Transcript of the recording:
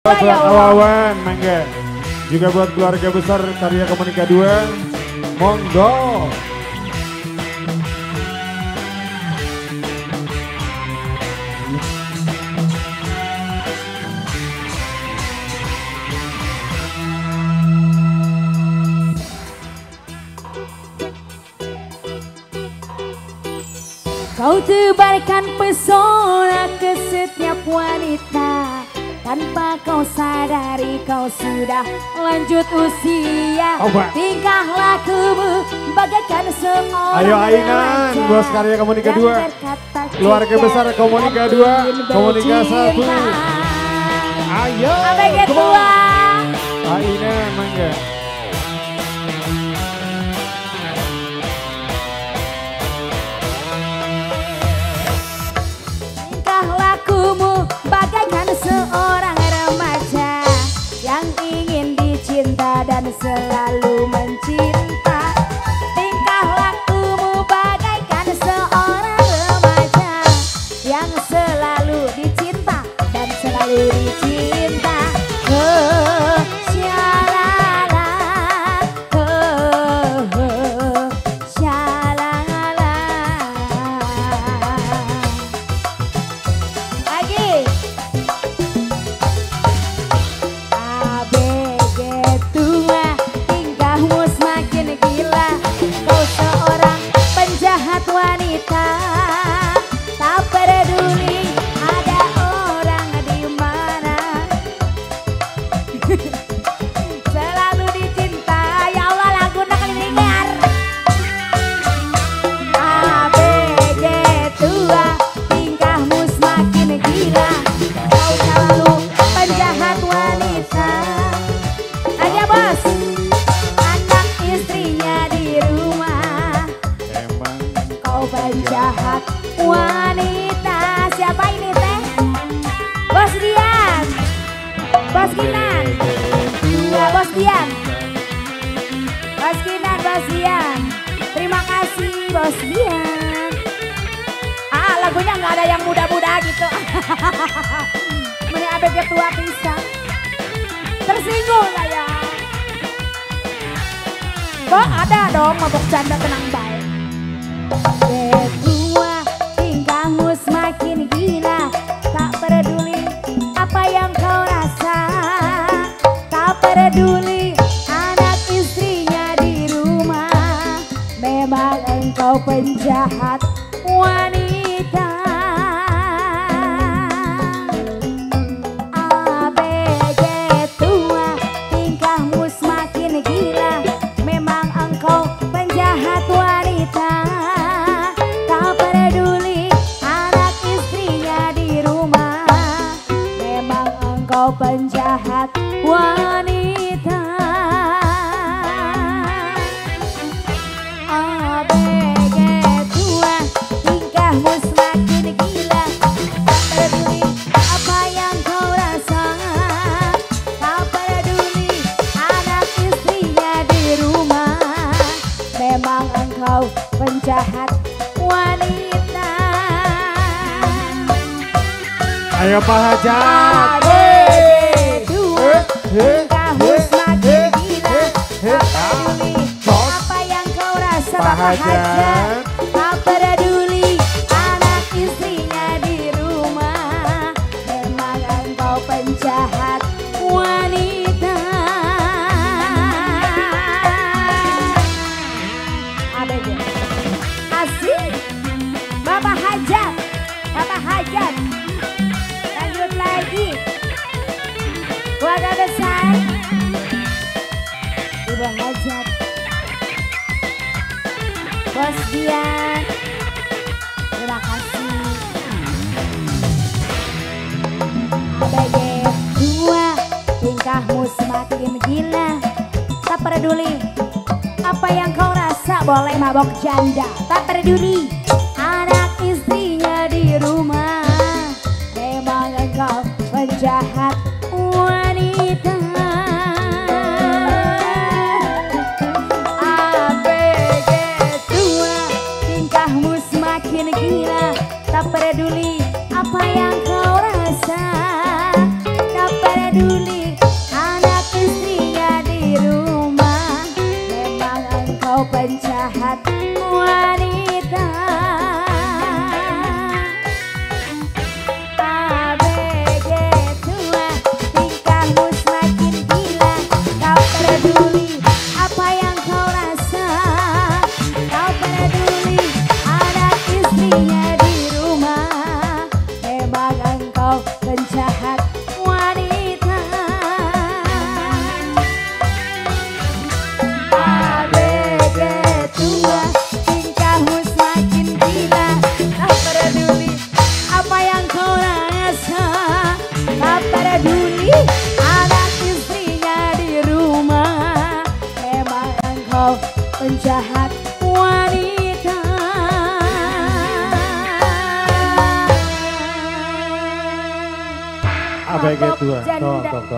buat Awawan, mangga. Juga buat keluarga besar Karya Komunika 2, monggo. Kau tebarkan pesona ke setiap wanita, tanpa kau sadari kau sudah lanjut usia. Tingkah lakumu bagaikan seorang Ayo Ainan, bos Karya Komunika 2, keluarga besar Komunika 2, Komunika 1. Ayo, ABG 2. Ainan, mangga. Bagaikan seorang remaja yang ingin dicinta dan selalu mencinta. Tingkah lakumu bagaikan seorang remaja yang selalu dicinta dan selalu dicinta. Penjahat wanita. Siapa ini teh? Bos Dian, Bos Kinan. Ya Bos Dian, Bos Kinan, Bos Dian. Terima kasih Bos Dian. Lagunya nggak ada yang muda-muda gitu. Meni abg tua pisang. Tersinggung saya. Kok ada dong mabok canda tenang baik. Kedua, tingkahmu semakin gila, tak peduli apa yang kau rasa, tak peduli anak istrinya di rumah. Memang engkau penjahat wanita. ABG tua, tingkahmu semakin gila, memang engkau penjahat wanita. Penjahat wanita. ABG tua, tingkahmu semakin gila, tak peduli apa yang kau rasa, tak peduli anak istrinya di rumah. Memang engkau penjahat wanita. Ayo Pak Hajat. Tingkahmu semakin gila, tak peduli apa yang kau rasa. Pak Hajat, tak peduli anak istrinya di rumah. Memang engkau penjahat wanita. ABG asik. Bapak Hajat, Bapak Hajat. Lanjut lagi. Keluarga besar Ibu Hajat, Bos Dian, terima kasih. ABG 2, tingkahmu semakin gila, tak peduli apa yang kau rasa. Boleh mabok janda, tak peduli anak istrinya di rumah. Memang engkau penjahat wanita. ABG tua, tingkahmu semakin gila, tak peduli apa yang kau rasa, tak peduli ABG tua. janda. Tok.